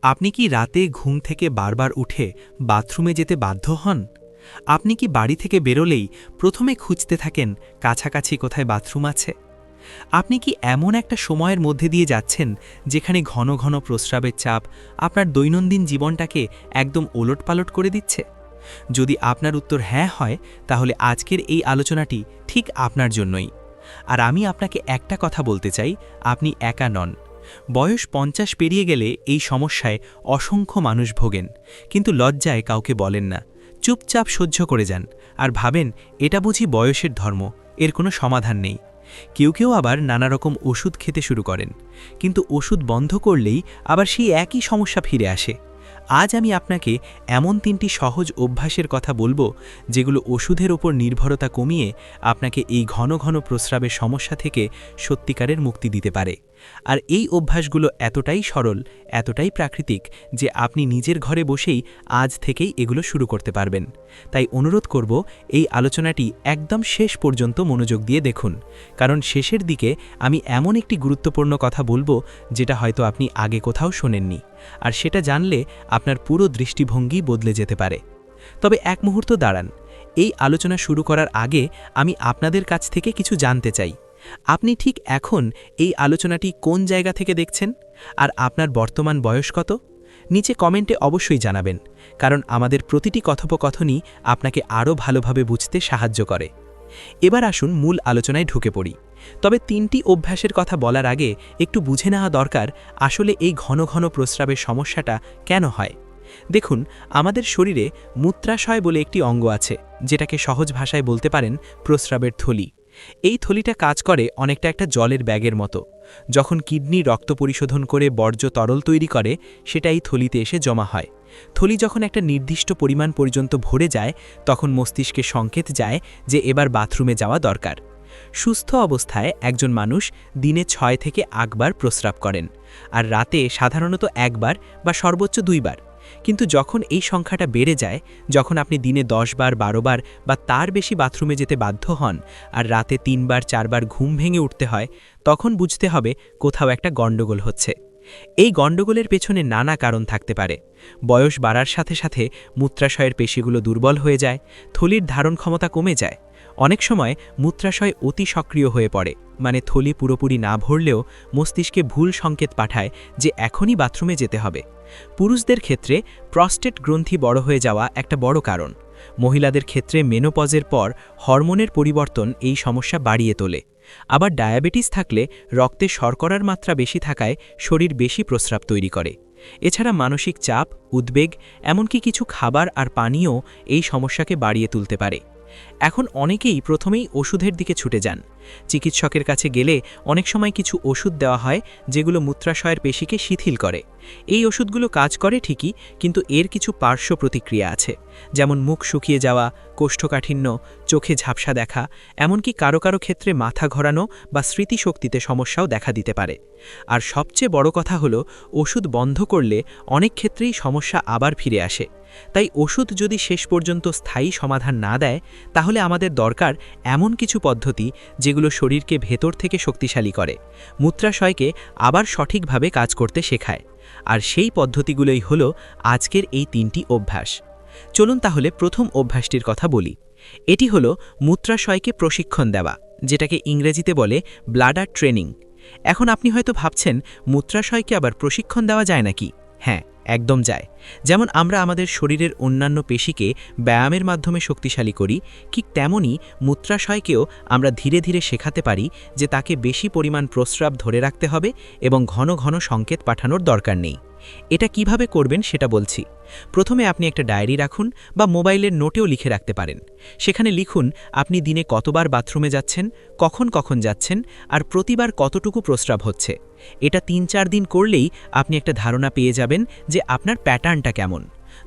আপনি কি রাতে ঘুম থেকে বারবার উঠে বাথরুমে যেতে বাধ্য হন? আপনি কি বাড়ি থেকে বেরোলেই প্রথমে খুঁজতে থাকেন কাছাকাছি কোথায় বাথরুম আছে? আপনি কি এমন একটা সময়ের মধ্যে দিয়ে যাচ্ছেন যেখানে ঘন ঘন প্রস্রাবের চাপ আপনার দৈনন্দিন জীবনটাকে একদম ওলটপালট করে দিচ্ছে? যদি আপনার উত্তর হ্যাঁ হয়, তাহলে আজকের এই আলোচনাটি ঠিক আপনার জন্যই। আর আমি আপনাকে একটা কথা বলতে চাই, আপনি একা নন। বয়স ৫০ পেরিয়ে গেলে এই সমস্যায় অসংখ্য মানুষ ভোগেন, কিন্তু লজ্জায় কাউকে বলেন না, চুপচাপ সহ্য করে যান আর ভাবেন এটা বুঝি বয়সের ধর্ম, এর কোনো সমাধান নেই। কেউ কেউ আবার নানা রকম ওষুধ খেতে শুরু করেন, কিন্তু ওষুধ বন্ধ করলেই আবার সেই একই সমস্যা ফিরে আসে। আজ আমি আপনাকে এমন ৩টি সহজ অভ্যাসের কথা বলবো, যেগুলো ওষুধের ওপর নির্ভরতা কমিয়ে আপনাকে এই ঘন ঘন প্রস্রাবের সমস্যা থেকে সত্যিকারের মুক্তি দিতে পারে। আর এই অভ্যাসগুলো এতটাই সরল, এতটাই প্রাকৃতিক যে আপনি নিজের ঘরে বসেই আজ থেকেই এগুলো শুরু করতে পারবেন। তাই অনুরোধ করব, এই আলোচনাটি একদম শেষ পর্যন্ত মনোযোগ দিয়ে দেখুন, কারণ শেষের দিকে আমি এমন একটি গুরুত্বপূর্ণ কথা বলবো যেটা হয়তো আপনি আগে কোথাও শোনেননি, আর সেটা জানলে আপনার পুরো দৃষ্টিভঙ্গি বদলে যেতে পারে। তবে এক মুহূর্ত দাঁড়ান, এই আলোচনা শুরু করার আগে আমি আপনাদের কাছ থেকে কিছু জানতে চাই। আপনি ঠিক এখন এই আলোচনাটি কোন জায়গা থেকে দেখছেন, আর আপনার বর্তমান বয়স কত? নিচে কমেন্টে অবশ্যই জানাবেন, কারণ আমাদের প্রতিটি কথোপকথনই আপনাকে আরও ভালোভাবে বুঝতে সাহায্য করে। এবার আসুন মূল আলোচনায় ঢুকে পড়ি। তবে ৩টি অভ্যাসের কথা বলার আগে একটু বুঝে নেওয়া দরকার আসলে এই ঘন ঘন প্রস্রাবের সমস্যাটা কেন হয়। দেখুন, আমাদের শরীরে মূত্রাশয় বলে একটি অঙ্গ আছে, যেটাকে সহজ ভাষায় বলতে পারেন প্রস্রাবের থলি। এই থলিটা কাজ করে অনেকটা একটা জলের ব্যাগের মতো। যখন কিডনি রক্ত পরিশোধন করে বর্জ্য তরল তৈরি করে, সেটা এই থলিতে এসে জমা হয়। থলি যখন একটা নির্দিষ্ট পরিমাণ পর্যন্ত ভরে যায়, তখন মস্তিষ্কে সংকেত যায় যে এবার বাথরুমে যাওয়া দরকার। সুস্থ অবস্থায় একজন মানুষ দিনে ৬ থেকে ৮ বার প্রস্রাব করেন, আর রাতে সাধারণত ১ বার বা সর্বোচ্চ ২ বার। কিন্তু যখন এই সংখ্যাটা বেড়ে যায়, যখন আপনি দিনে ১০ বার, ১২ বার বা তার বেশি বাথরুমে যেতে বাধ্য হন, আর রাতে ৩ বার ৪ বার ঘুম ভেঙে উঠতে হয়, তখন বুঝতে হবে কোথাও একটা গণ্ডগোল হচ্ছে। এই গণ্ডগোলের পেছনে নানা কারণ থাকতে পারে। বয়স বাড়ার সাথে সাথে মূত্রাশয়ের পেশিগুলো দুর্বল হয়ে যায়, থলির ধারণ ক্ষমতা কমে যায়। অনেক সময় মূত্রাশয় অতি সক্রিয় হয়ে পড়ে, মানে থলি পুরোপুরি না ভরলেও মস্তিষ্কে ভুল সংকেত পাঠায় যে এখনই বাথরুমে যেতে হবে। পুরুষদের ক্ষেত্রে প্রস্টেট গ্রন্থি বড় হয়ে যাওয়া একটা বড় কারণ। মহিলাদের ক্ষেত্রে মেনোপজের পর হরমোনের পরিবর্তন এই সমস্যা বাড়িয়ে তোলে। আবার ডায়াবেটিস থাকলে রক্তে শর্করার মাত্রা বেশি থাকায় শরীর বেশি প্রস্রাব তৈরি করে। এছাড়া মানসিক চাপ, উদ্বেগ, এমনকি কিছু খাবার আর পানীয় এই সমস্যাকে বাড়িয়ে তুলতে পারে। এখন অনেকেই প্রথমেই ওষুধের দিকে ছুটে যান। চিকিৎসকের কাছে গেলে অনেক সময় কিছু ওষুধ দেওয়া হয়, যেগুলো মূত্রাশয়ের পেশিকে শিথিল করে। এই ওষুধগুলো কাজ করে ঠিকই, কিন্তু এর কিছু পার্শ্ব প্রতিক্রিয়া আছে, যেমন মুখ শুকিয়ে যাওয়া, কোষ্ঠকাঠিন্য, চোখে ঝাপসা দেখা, এমনকি কারো কারো ক্ষেত্রে মাথা ঘোরানো বা স্মৃতিশক্তিতে সমস্যাও দেখা দিতে পারে। আর সবচেয়ে বড় কথা হলো, ওষুধ বন্ধ করলে অনেক ক্ষেত্রেই সমস্যা আবার ফিরে আসে। তাই ওষুধ যদি শেষ পর্যন্ত স্থায়ী সমাধান না দেয়, তাহলে আমাদের দরকার এমন কিছু পদ্ধতি যেগুলো শরীরকে ভেতর থেকে শক্তিশালী করে, মূত্রাশয়কে আবার সঠিকভাবে কাজ করতে শেখায়। আর সেই পদ্ধতিগুলোই হলো আজকের এই ৩টি অভ্যাস। চলুন তাহলে প্রথম অভ্যাসটির কথা বলি। এটি হলো মূত্রাশয়কে প্রশিক্ষণ দেওয়া, যেটাকে ইংরেজিতে বলে ব্লাডার ট্রেনিং। এখন আপনি হয়তো ভাবছেন, মূত্রাশয়কে আবার প্রশিক্ষণ দেওয়া যায় নাকি? হ্যাঁ, একদম যায়। যেমন আমরা আমাদের শরীরের অন্যান্য পেশিকে ব্যায়ামের মাধ্যমে শক্তিশালী করি, ঠিক তেমনই মূত্রাশয়কেও আমরা ধীরে ধীরে শেখাতে পারি যে তাকে বেশি পরিমাণ প্রস্রাব ধরে রাখতে হবে এবং ঘন ঘন সংকেত পাঠানোর দরকার নেই। এটা কিভাবে করবেন সেটা বলছি। প্রথমে আপনি একটা ডায়েরি রাখুন বা মোবাইলের নোটেও লিখে রাখতে পারেন। সেখানে লিখুন আপনি দিনে কতবার বাথরুমে যাচ্ছেন, কখন কখন যাচ্ছেন, আর প্রতিবার কতটুকু প্রস্রাব হচ্ছে। এটা ৩-৪ দিন করলেই আপনি একটা ধারণা পেয়ে যাবেন যে আপনার প্যাটার্নটা কেমন।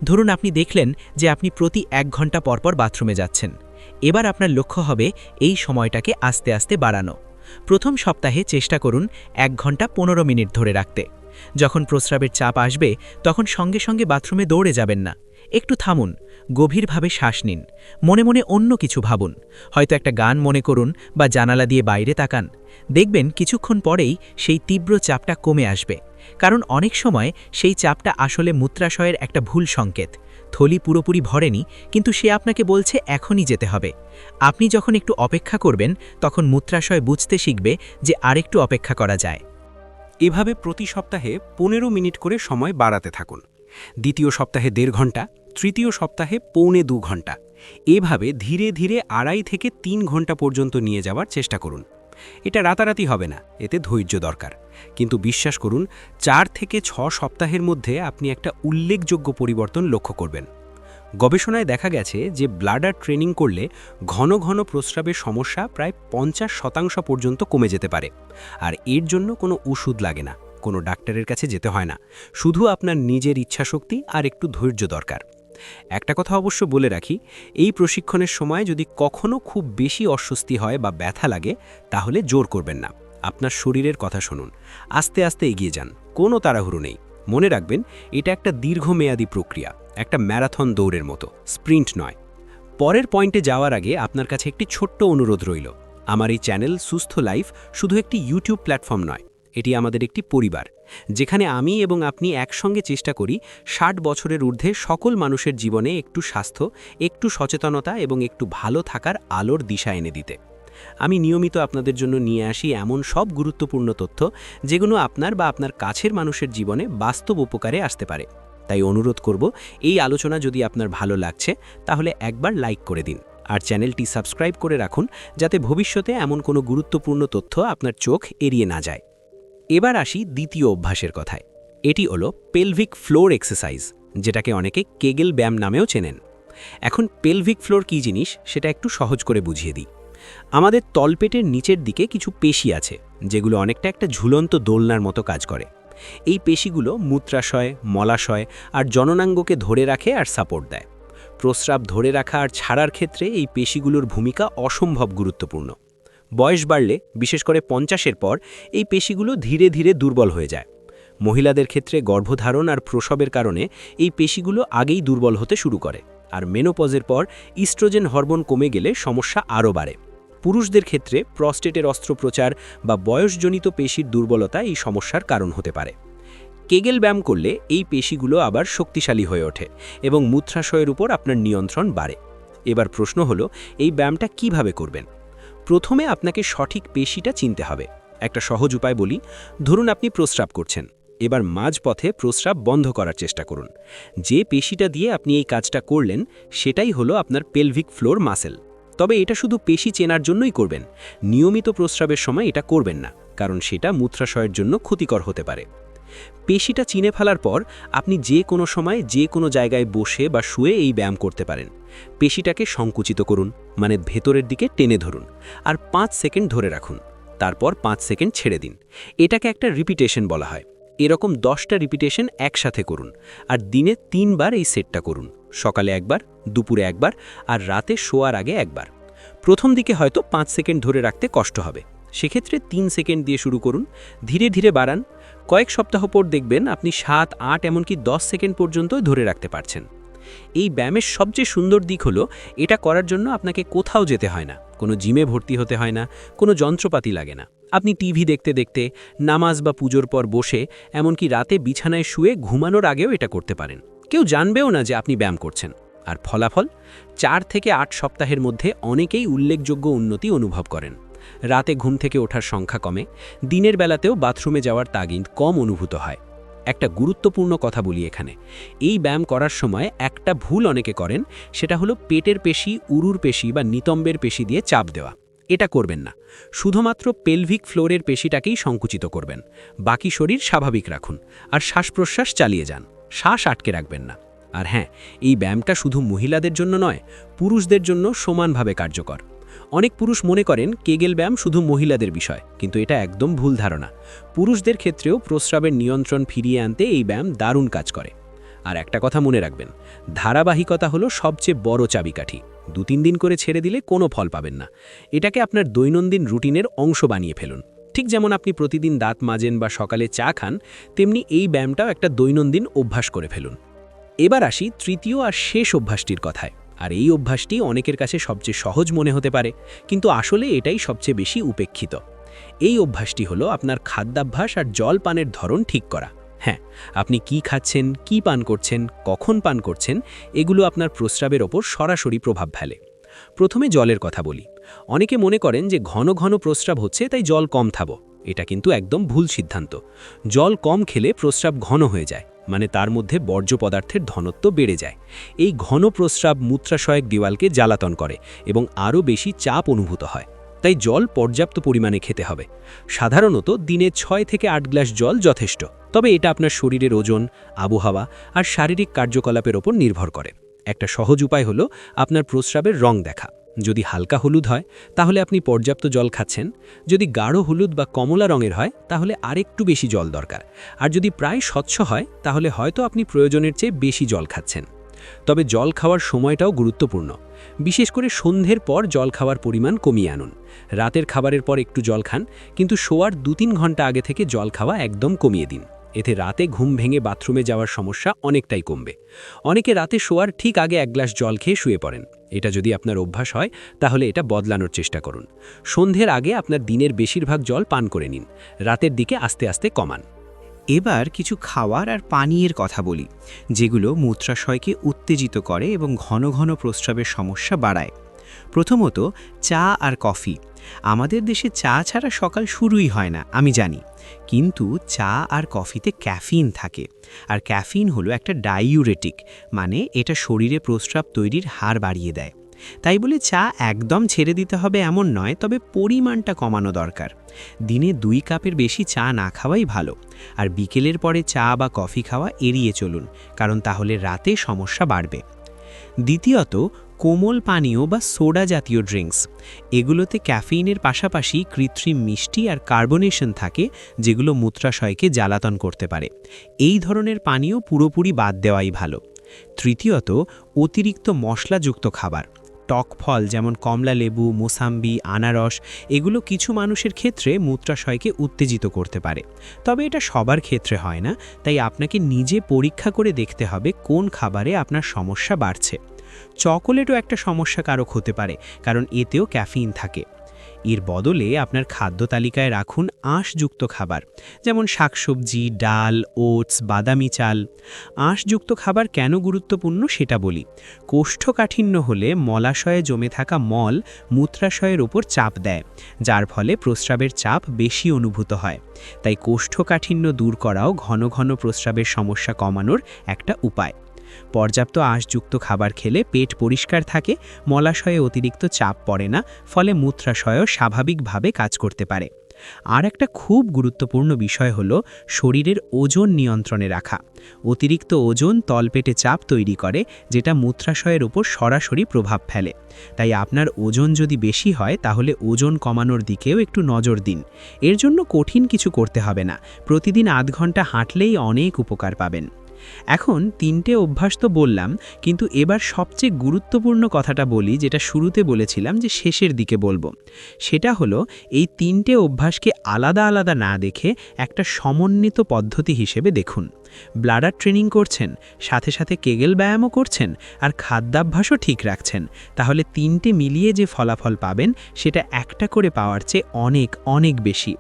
ধরুন আপনি দেখলেন যে আপনি প্রতি ১ ঘন্টা পরপর বাথরুমে যাচ্ছেন। এবার আপনার লক্ষ্য হবে এই সময়টাকে আস্তে আস্তে বাড়ানো। প্রথম সপ্তাহে চেষ্টা করুন ১ ঘন্টা ১৫ মিনিট ধরে রাখতে। যখন প্রস্রাবের চাপ আসবে, তখন সঙ্গে সঙ্গে বাথরুমে দৌড়ে যাবেন না, একটু থামুন, গভীরভাবে শ্বাস নিন, মনে মনে অন্য কিছু ভাবুন, হয়তো একটা গান মনে করুন বা জানালা দিয়ে বাইরে তাকান। দেখবেন কিছুক্ষণ পরেই সেই তীব্র চাপটা কমে আসবে। কারণ অনেক সময় সেই চাপটা আসলে মূত্রাশয়ের একটা ভুল সংকেত। থলি পুরোপুরি ভরেনি, কিন্তু সে আপনাকে বলছে এখনই যেতে হবে। আপনি যখন একটু অপেক্ষা করবেন, তখন মূত্রাশয় বুঝতে শিখবে যে আরেকটু অপেক্ষা করা যায়। এভাবে প্রতি সপ্তাহে 15 মিনিট করে সময় বাড়াতে থাকুন। দ্বিতীয় সপ্তাহে 1.5 ঘন্টা, তৃতীয় সপ্তাহে 1.25 ঘন্টা। এভাবে ধীরে ধীরে 2.5 থেকে 3 ঘন্টা পর্যন্ত নিয়ে যাওয়ার চেষ্টা করুন। এটা রাতারাতি হবে না, এতে ধৈর্য দরকার। কিন্তু বিশ্বাস করুন, 4 থেকে 6 সপ্তাহের মধ্যে আপনি একটা উল্লেখযোগ্য পরিবর্তন লক্ষ্য করবেন। গবেষণায় দেখা গেছে যে ব্লাডার ট্রেনিং করলে ঘন ঘন প্রস্রাবের সমস্যা প্রায় 50% পর্যন্ত কমে যেতে পারে। আর এর জন্য কোনো ওষুধ লাগে না, কোনো ডাক্তারের কাছে যেতে হয় না, শুধু আপনার নিজের ইচ্ছাশক্তি আর একটু ধৈর্য দরকার। একটা কথা অবশ্য বলে রাখি, এই প্রশিক্ষণের সময় যদি কখনো খুব বেশি অস্বস্তি হয় বা ব্যথা লাগে, তাহলে জোর করবেন না। আপনার শরীরের কথা শুনুন, আস্তে আস্তে এগিয়ে যান, কোনো তাড়াহুড়ো নেই। মনে রাখবেন, এটা একটা দীর্ঘমেয়াদী প্রক্রিয়া, একটা ম্যারাথন দৌড়ের মতো, স্প্রিন্ট নয়। পরের পয়েন্টে যাওয়ার আগে আপনার কাছে একটি ছোট্ট অনুরোধ রইল। আমার এই চ্যানেল সুস্থ লাইফ শুধু একটি ইউটিউব প্ল্যাটফর্ম নয়, এটি আমাদের একটি পরিবার, যেখানে আমি এবং আপনি একসঙ্গে চেষ্টা করি 60 বছরের ঊর্ধ্বে সকল মানুষের জীবনে একটু স্বাস্থ্য, একটু সচেতনতা এবং একটু ভালো থাকার আলোর দিশা এনে দিতে। আমি নিয়মিত আপনাদের জন্য নিয়ে আসি এমন সব গুরুত্বপূর্ণ তথ্য, যেগুলো আপনার বা আপনার কাছের মানুষের জীবনে বাস্তব উপকারে আসতে পারে। তাই অনুরোধ করব, এই আলোচনা যদি আপনার ভালো লাগছে, তাহলে একবার লাইক করে দিন আর চ্যানেলটি সাবস্ক্রাইব করে রাখুন, যাতে ভবিষ্যতে এমন কোনো গুরুত্বপূর্ণ তথ্য আপনার চোখ এড়িয়ে না যায়। এবার আসি দ্বিতীয় অভ্যাসের কথায়। এটি হলো পেলভিক ফ্লোর এক্সারসাইজ, যেটাকে অনেকে কেগেল ব্যায়াম নামেও চেনেন। এখন পেলভিক ফ্লোর কী জিনিস সেটা একটু সহজ করে বুঝিয়ে দিই। আমাদের তলপেটের নিচের দিকে কিছু পেশি আছে, যেগুলো অনেকটা একটা ঝুলন্ত দোলনার মতো কাজ করে। এই পেশিগুলো মূত্রাশয়, মলাশয় আর জননাঙ্গকে ধরে রাখে আর সাপোর্ট দেয়। প্রস্রাব ধরে রাখা আর ছাড়ার ক্ষেত্রে এই পেশিগুলোর ভূমিকা অসম্ভব গুরুত্বপূর্ণ। বয়স বাড়লে, বিশেষ করে 50-এর পর, এই পেশিগুলো ধীরে ধীরে দুর্বল হয়ে যায়। মহিলাদের ক্ষেত্রে গর্ভধারণ আর প্রসবের কারণে এই পেশিগুলো আগেই দুর্বল হতে শুরু করে, আর মেনোপজের পর ইস্ট্রোজেন হরমোন কমে গেলে সমস্যা আরও বাড়ে। পুরুষদের ক্ষেত্রে প্রস্টেটের অস্ত্রোপচার বা বয়সজনিত পেশির দুর্বলতা এই সমস্যার কারণ হতে পারে। কেগেল ব্যায়াম করলে এই পেশিগুলো আবার শক্তিশালী হয়ে ওঠে এবং মূত্রাশয়ের উপর আপনার নিয়ন্ত্রণ বাড়ে। এবার প্রশ্ন হলো, এই ব্যায়ামটা কিভাবে করবেন? প্রথমে আপনাকে সঠিক পেশিটা চিনতে হবে। একটা সহজ উপায় বলি, ধরুন আপনি প্রস্রাব করছেন, এবার মাঝপথে প্রস্রাব বন্ধ করার চেষ্টা করুন। যে পেশিটা দিয়ে আপনি এই কাজটা করলেন, সেটাই হলো আপনার পেলভিক ফ্লোর মাসেল। তবে এটা শুধু পেশি চেনার জন্যই করবেন, নিয়মিত প্রস্রাবের সময় এটা করবেন না, কারণ সেটা মূত্রাশয়ের জন্য ক্ষতিকর হতে পারে। পেশিটা চিনে ফেলার পর আপনি যে কোনো সময় যে কোনো জায়গায় বসে বা শুয়ে এই ব্যায়াম করতে পারেন। পেশিটাকে সংকুচিত করুন, মানে ভেতরের দিকে টেনে ধরুন, আর 5 সেকেন্ড ধরে রাখুন, তারপর 5 সেকেন্ড ছেড়ে দিন। এটাকে একটা রিপিটেশন বলা হয়। এরকম 10টা রিপিটেশন একসাথে করুন, আর দিনে 3 বার এই সেটটা করুন। সকালে একবার, দুপুরে একবার, আর রাতে শোয়ার আগে একবার। প্রথম দিকে হয়তো 5 সেকেন্ড ধরে রাখতে কষ্ট হবে, সেক্ষেত্রে 3 সেকেন্ড দিয়ে শুরু করুন, ধীরে ধীরে বাড়ান। কয়েক সপ্তাহ পর দেখবেন আপনি 7, 8 এমনকি 10 সেকেন্ড পর্যন্ত ধরে রাখতে পারছেন। এই ব্যায়ামের সবচেয়ে সুন্দর দিক হলো, এটা করার জন্য আপনাকে কোথাও যেতে হয় না, কোনো জিমে ভর্তি হতে হয় না, কোনো যন্ত্রপাতি লাগে না। আপনি টিভি দেখতে দেখতে, নামাজ বা পুজোর পর বসে, এমনকি রাতে বিছানায় শুয়ে ঘুমানোর আগেও এটা করতে পারেন। কেউ জানবেও না যে আপনি ব্যায়াম করছেন। আর ফলাফল, 4 থেকে 8 সপ্তাহের মধ্যে অনেকেই উল্লেখযোগ্য উন্নতি অনুভব করেন। রাতে ঘুম থেকে ওঠার সংখ্যা কমে, দিনের বেলাতেও বাথরুমে যাওয়ার তাগিদ কম অনুভূত হয়। একটা গুরুত্বপূর্ণ কথা বলি এখানে, এই ব্যায়াম করার সময় একটা ভুল অনেকে করেন, সেটা হলো পেটের পেশি, উরুর পেশি বা নিতম্বের পেশি দিয়ে চাপ দেওয়া। এটা করবেন না। শুধুমাত্র পেলভিক ফ্লোরের পেশিটাকেই সংকুচিত করবেন, বাকি শরীর স্বাভাবিক রাখুন, আর শ্বাস প্রশ্বাস চালিয়ে যান, শ্বাস আটকে রাখবেন না। আর হ্যাঁ, এই ব্যায়ামটা শুধু মহিলাদের জন্য নয়, পুরুষদের জন্য সমানভাবে কার্যকর। অনেক পুরুষ মনে করেন কেগেল ব্যায়াম শুধু মহিলাদের বিষয়, কিন্তু এটা একদম ভুল ধারণা। পুরুষদের ক্ষেত্রেও প্রস্রাবের নিয়ন্ত্রণ ফিরিয়ে আনতে এই ব্যায়াম দারুণ কাজ করে। আর একটা কথা মনে রাখবেন, ধারাবাহিকতা হলো সবচেয়ে বড় চাবিকাঠি। 2-3 দিন করে ছেড়ে দিলে কোনো ফল পাবেন না। এটাকে আপনার দৈনন্দিন রুটিনের অংশ বানিয়ে ফেলুন। ঠিক যেমন আপনি প্রতিদিন দাঁত মাজেন বা সকালে চা খান, তেমনি এই ব্যায়ামটাও একটা দৈনন্দিন অভ্যাস করে ফেলুন। এবার আসি তৃতীয় আর শেষ অভ্যাসটির কথায়। আর এই অভ্যাসটি অনেকের কাছে সবচেয়ে সহজ মনে হতে পারে, কিন্তু আসলে এটাই সবচেয়ে বেশি উপেক্ষিত। এই অভ্যাসটি হলো আপনার খাদ্যাভ্যাস আর জল পানের ধরন ঠিক করা। হ্যাঁ, আপনি কি খাচ্ছেন, কি পান করছেন, কখন পান করছেন, এগুলো আপনার প্রস্রাবের ওপর সরাসরি প্রভাব ফেলে। প্রথমে জলের কথা বলি। অনেকে মনে করেন যে ঘন ঘন প্রস্রাব হচ্ছে তাই জল কম খাবো। এটা কিন্তু একদম ভুল সিদ্ধান্ত। জল কম খেলে প্রস্রাব ঘন হয়ে যায়, মানে তার মধ্যে বর্জ্য পদার্থের ঘনত্ব বেড়ে যায়। এই ঘন প্রস্রাব মূত্রাশয়ক দেওয়ালকে জ্বালাতন করে এবং আরও বেশি চাপ অনুভূত হয়। তাই জল পর্যাপ্ত পরিমাণে খেতে হবে। সাধারণত দিনে 6 থেকে 8 গ্লাস জল যথেষ্ট, তবে এটা আপনার শরীরের ওজন, আবহাওয়া আর শারীরিক কার্যকলাপের ওপর নির্ভর করে। একটা সহজ উপায় হলো আপনার প্রস্রাবের রং দেখা। যদি হালকা হলুদ হয় তাহলে আপনি পর্যাপ্ত জল খাচ্ছেন, যদি গাঢ় হলুদ বা কমলা রঙের হয় তাহলে আরেকটু বেশি জল দরকার, আর যদি প্রায় স্বচ্ছ হয় তাহলে হয়তো আপনি প্রয়োজনের চেয়ে বেশি জল খাচ্ছেন। তবে জল খাওয়ার সময়টাও গুরুত্বপূর্ণ। বিশেষ করে সন্ধ্যের পর জল খাওয়ার পরিমাণ কমিয়ে আনুন। রাতের খাবারের পর একটু জল খান, কিন্তু শোয়ার 2-3 ঘন্টা আগে থেকে জল খাওয়া একদম কমিয়ে দিন। এতে রাতে ঘুম ভেঙে বাথরুমে যাওয়ার সমস্যা অনেকটাই কমবে। অনেকে রাতে শোয়ার ঠিক আগে 1 গ্লাস জল খেয়ে শুয়ে পড়েন। এটা যদি আপনার অভ্যাস হয় তাহলে এটা বদলানোর চেষ্টা করুন। সন্ধ্যের আগে আপনার দিনের বেশিরভাগ জল পান করে নিন, রাতের দিকে আস্তে আস্তে কমান। এবার কিছু খাওয়ার আর পানীয়ের কথা বলি, যেগুলো মূত্রাশয়কে উত্তেজিত করে এবং ঘন ঘন প্রস্রাবের সমস্যা বাড়ায়। প্রথমত, চা আর কফি। আমাদের দেশে চা ছাড়া সকাল শুরুই হয় না, আমি জানি, কিন্তু চা আর কফিতে ক্যাফিন থাকে। আর ক্যাফিন হলো একটা ডাইউরেটিক, মানে এটা শরীরে প্রস্রাব তৈরির হার বাড়িয়ে দেয়। তাই বলে চা একদম ছেড়ে দিতে হবে এমন নয়, তবে পরিমাণটা কমানো দরকার। দিনে 2 কাপের বেশি চা না খাওয়াই ভালো। আর বিকেলের পরে চা বা কফি খাওয়া এড়িয়ে চলুন, কারণ তাহলে রাতে সমস্যা বাড়বে। দ্বিতীয়ত, কোমল পানীয় বা সোডা জাতীয় ড্রিঙ্কস। এগুলোতে ক্যাফেইনের পাশাপাশি কৃত্রিম মিষ্টি আর কার্বনেশন থাকে, যেগুলো মূত্রাশয়কে জ্বালাতন করতে পারে। এই ধরনের পানীয় পুরোপুরি বাদ দেওয়াই ভালো। তৃতীয়ত, অতিরিক্ত মশলাযুক্ত খাবার। টক ফল যেমন কমলা লেবু, মোসাম্বি, আনারস, এগুলো কিছু মানুষের ক্ষেত্রে মূত্রাশয়কে উত্তেজিত করতে পারে। তবে এটা সবার ক্ষেত্রে হয় না, তাই আপনাকে নিজে পরীক্ষা করে দেখতে হবে কোন খাবারে আপনার সমস্যা বাড়ছে। চকোলেটও একটা সমস্যা কারক হতে পারে, কারণ এতেও ক্যাফিন থাকে। এর বদলে আপনার খাদ্য তালিকায় রাখুন আঁশযুক্ত খাবার, যেমন শাকসবজি, ডাল, ওটস, বাদামি চাল। আঁশযুক্ত খাবার কেন গুরুত্বপূর্ণ সেটা বলি। কোষ্ঠকাঠিন্য হলে মলাশয়ে জমে থাকা মল মূত্রাশয়ের ওপর চাপ দেয়, যার ফলে প্রস্রাবের চাপ বেশি অনুভূত হয়। তাই কোষ্ঠকাঠিন্য দূর করাও ঘন ঘন প্রস্রাবের সমস্যা কমানোর একটা উপায়। পর্যাপ্ত আঁশযুক্ত খাবার খেলে পেট পরিষ্কার থাকে, মলাশয়ে অতিরিক্ত চাপ পড়ে না, ফলে মূত্রাশয়ও স্বাভাবিকভাবে কাজ করতে পারে। আর একটা খুব গুরুত্বপূর্ণ বিষয় হলো শরীরের ওজন নিয়ন্ত্রণে রাখা। অতিরিক্ত ওজন তলপেটে চাপ তৈরি করে, যেটা মূত্রাশয়ের উপর সরাসরি প্রভাব ফেলে। তাই আপনার ওজন যদি বেশি হয় তাহলে ওজন কমানোর দিকেও একটু নজর দিন। এর জন্য কঠিন কিছু করতে হবে না, প্রতিদিন আধ ঘন্টা হাঁটলেই অনেক উপকার পাবেন। এখন 3টে অভ্যাস তো বললাম, কিন্তু এবার সবচেয়ে গুরুত্বপূর্ণ কথাটা বলি, যেটা শুরুতে বলেছিলাম যে শেষের দিকে বলবো। সেটা হলো এই 3টে অভ্যাসকে আলাদা আলাদা না দেখে একটা সমন্বিত পদ্ধতি হিসেবে দেখুন। ব্লাডার ট্রেনিং করছেন, সাথে সাথে কেগেল ব্যায়ামও করছেন, আর খাদ্যাভ্যাসও ঠিক রাখছেন, তাহলে 3টে মিলিয়ে যে ফলাফল পাবেন সেটা একটা করে পাওয়ার চেয়ে অনেক অনেক বেশি।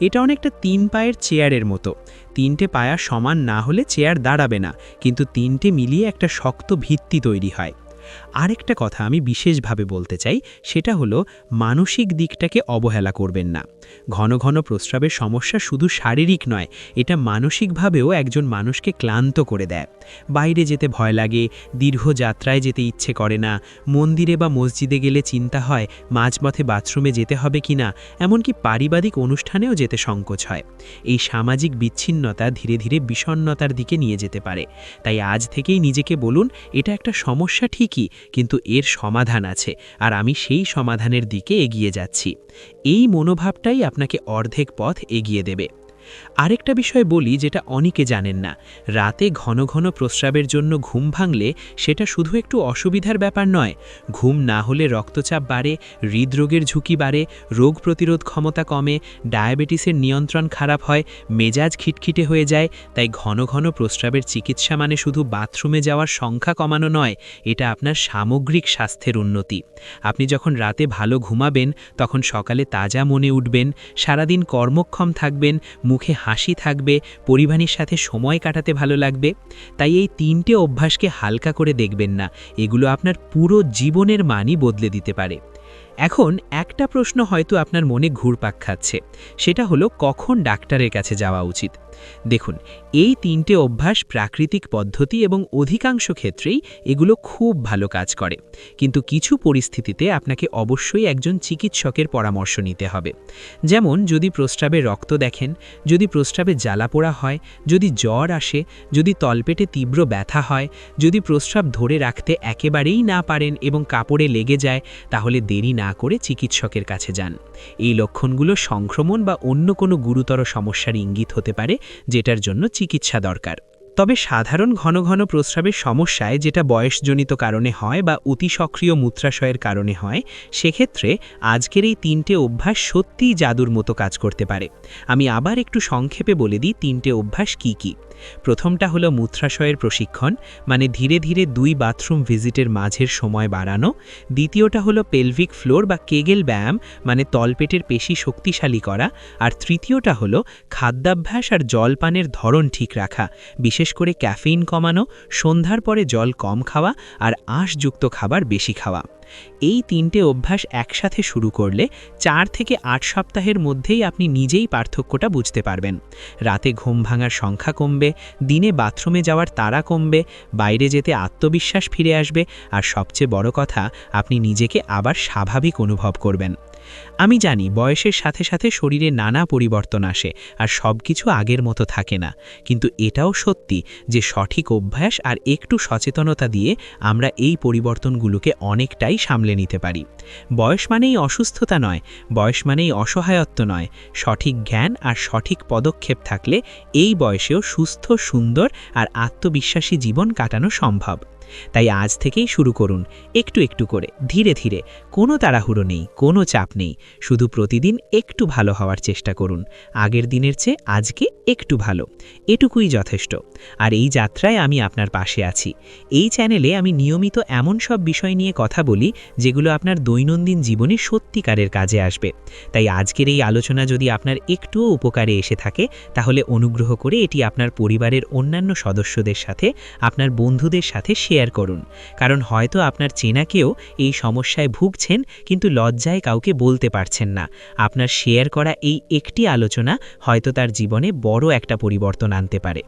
এটা অনেকটা 3 পায়ের চেয়ারের মতো। 3টে পায়া সমান না হলে চেয়ার দাঁড়াবে না, কিন্তু 3টে মিলিয়ে একটা শক্ত ভিত্তি তৈরি হয়। আরেকটা কথা আমি বিশেষভাবে বলতে চাই, সেটা হলো মানসিক দিকটাকে অবহেলা করবেন না। ঘন ঘন প্রস্রাবের সমস্যা শুধু শারীরিক নয়, এটা মানসিকভাবেও একজন মানুষকে ক্লান্ত করে দেয়। বাইরে যেতে ভয় লাগে, দীর্ঘ যাত্রায় যেতে ইচ্ছে করে না, মন্দিরে বা মসজিদে গেলে চিন্তা হয় মাঝপথে বাথরুমে যেতে হবে কিনা, এমনকি পারিবারিক অনুষ্ঠানেও যেতে সংকোচ হয়। এই সামাজিক বিচ্ছিন্নতা ধীরে ধীরে বিষণ্ণতার দিকে নিয়ে যেতে পারে। তাই আজ থেকেই নিজেকে বলুন, এটা একটা সমস্যা ঠিকই, কিন্তু এর সমাধান আছে, আর আমি সেই সমাধানের দিকে এগিয়ে যাচ্ছি। এই মনোভাবটাই আপনাকে অর্ধেক পথ এগিয়ে দেবে। আরেকটা বিষয় বলি, যেটা অনেকে জানেন না। রাতে ঘন ঘন প্রস্রাবের জন্য ঘুম ভাঙলে সেটা শুধু একটু অসুবিধার ব্যাপার নয়। ঘুম না হলে রক্তচাপ বাড়ে, হৃদরোগের ঝুঁকি বাড়ে, রোগ প্রতিরোধ ক্ষমতা কমে, ডায়াবেটিসের নিয়ন্ত্রণ খারাপ হয়, মেজাজ খিটখিটে হয়ে যায়। তাই ঘন ঘন প্রস্রাবের চিকিৎসা মানে শুধু বাথরুমে যাওয়ার সংখ্যা কমানো নয়, এটা আপনার সামগ্রিক স্বাস্থ্যের উন্নতি। আপনি যখন রাতে ভালো ঘুমাবেন তখন সকালে তাজা মনে উঠবেন, সারাদিন কর্মক্ষম থাকবেন, মুখে মুখে হাসি থাকবে, পরিবারের সাথে সময় কাটাতে ভালো লাগবে। তাই এই 3টে অভ্যাসকে হালকা করে দেখবেন না, এগুলো আপনার পুরো জীবনের মানই বদলে দিতে পারে। এখন একটা প্রশ্ন হয়তো আপনার মনে ঘুরপাক খাচ্ছে, সেটা হলো কখন ডাক্তারের কাছে যাওয়া উচিত। দেখুন, এই 3টে অভ্যাস প্রাকৃতিক পদ্ধতি এবং অধিকাংশ ক্ষেত্রেই এগুলো খুব ভালো কাজ করে, কিন্তু কিছু পরিস্থিতিতে আপনাকে অবশ্যই একজন চিকিৎসকের পরামর্শ নিতে হবে। যেমন যদি প্রস্রাবে রক্ত দেখেন, যদি প্রস্রাবে জ্বালাপোড়া হয়, যদি জ্বর আসে, যদি তলপেটে তীব্র ব্যথা হয়, যদি প্রস্রাব ধরে রাখতে একেবারেই না পারেন এবং কাপড়ে লেগে যায়, তাহলে দেরি না করে চিকিৎসকের কাছে যান। এই লক্ষণগুলো সংক্রমণ বা অন্য কোনো গুরুতর সমস্যার ইঙ্গিত হতে পারে, যেটার জন্য চিকিৎসা দরকার। তবে সাধারণ ঘন ঘন প্রস্রাবের সমস্যায়, যেটা বয়সজনিত কারণে হয় বা অতি সক্রিয় মূত্রাশয়ের কারণে হয়, সেক্ষেত্রে আজকের এই 3টে অভ্যাস সত্যিই জাদুর মতো কাজ করতে পারে। আমি আবার একটু সংক্ষেপে বলে দিই 3টে অভ্যাস কি কি। প্রথমটা হলো মূত্রাশয়ের প্রশিক্ষণ, মানে ধীরে ধীরে 2 বাথরুম ভিজিটের মাঝের সময় বাড়ানো। দ্বিতীয়টা হলো পেলভিক ফ্লোর বা কেগেল ব্যায়াম, মানে তলপেটের পেশি শক্তিশালী করা। আর তৃতীয়টা হলো খাদ্যাভ্যাস আর জলপানের ধরন ঠিক রাখা, বিশেষ করে ক্যাফেইন কমানো, সন্ধ্যার পরে জল কম খাওয়া আর আঁশযুক্ত খাবার বেশি খাওয়া। এই 3টে অভ্যাস একসাথে শুরু করলে 4 থেকে 8 সপ্তাহের মধ্যেই আপনি নিজেই পার্থক্যটা বুঝতে পারবেন। রাতে ঘুম ভাঙার সংখ্যা কমবে, দিনে বাথরুমে যাওয়ার তাড়া কমবে, বাইরে যেতে আত্মবিশ্বাস ফিরে আসবে, আর সবচেয়ে বড় কথা, আপনি নিজেকে আবার স্বাভাবিক অনুভব করবেন। আমি জানি বয়সের সাথে সাথে শরীরে নানা পরিবর্তন আসে আর সব কিছু আগের মতো থাকে না, কিন্তু এটাও সত্যি যে সঠিক অভ্যাস আর একটু সচেতনতা দিয়ে আমরা এই পরিবর্তনগুলোকে অনেকটাই সামলে নিতে পারি। বয়স মানেই অসুস্থতা নয়, বয়স মানেই অসহায়ত্ব নয়। সঠিক জ্ঞান আর সঠিক পদক্ষেপ থাকলে এই বয়সেও সুস্থ, সুন্দর আর আত্মবিশ্বাসী জীবন কাটানো সম্ভব। তাই আজ থেকেই শুরু করুন, একটু একটু করে, ধীরে ধীরে। কোনো তাড়াহুড়ো নেই, কোনো চাপ নেই, শুধু প্রতিদিন একটু ভালো হওয়ার চেষ্টা করুন। আগের দিনের চেয়ে আজকে একটু ভালো, এটুকুই যথেষ্ট। আর এই যাত্রায় আমি আপনার পাশে আছি। এই চ্যানেলে আমি নিয়মিত এমন সব বিষয় নিয়ে কথা বলি যেগুলো আপনার দৈনন্দিন জীবনে সত্যিকারের কাজে আসবে। তাই আজকের এই আলোচনা যদি আপনার একটুও উপকারে এসে থাকে, তাহলে অনুগ্রহ করে এটি আপনার পরিবারের অন্যান্য সদস্যদের সাথে, আপনার বন্ধুদের সাথে শেয়ার করুন। কারণ হয়তো আপনার চেনা কেউ এই সমস্যায় ভুগছেন, কিন্তু লজ্জায় কাউকে বলতে পারছেন না। আপনার শেয়ার করা এই একটি আলোচনা হয়তো তার জীবনে বড় একটা পরিবর্তন আনতে পারে।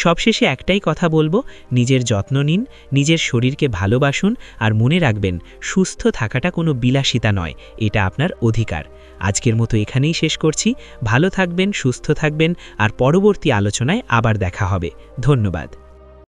সবশেষে একটাই কথা বলবো, নিজের যত্ন নিন, নিজের শরীরকে ভালোবাসুন, আর মনে রাখবেন, সুস্থ থাকাটা কোনো বিলাসিতা নয়, এটা আপনার অধিকার। আজকের মতো এখানেই শেষ করছি। ভালো থাকবেন, সুস্থ থাকবেন, আর পরবর্তী আলোচনায় আবার দেখা হবে। ধন্যবাদ।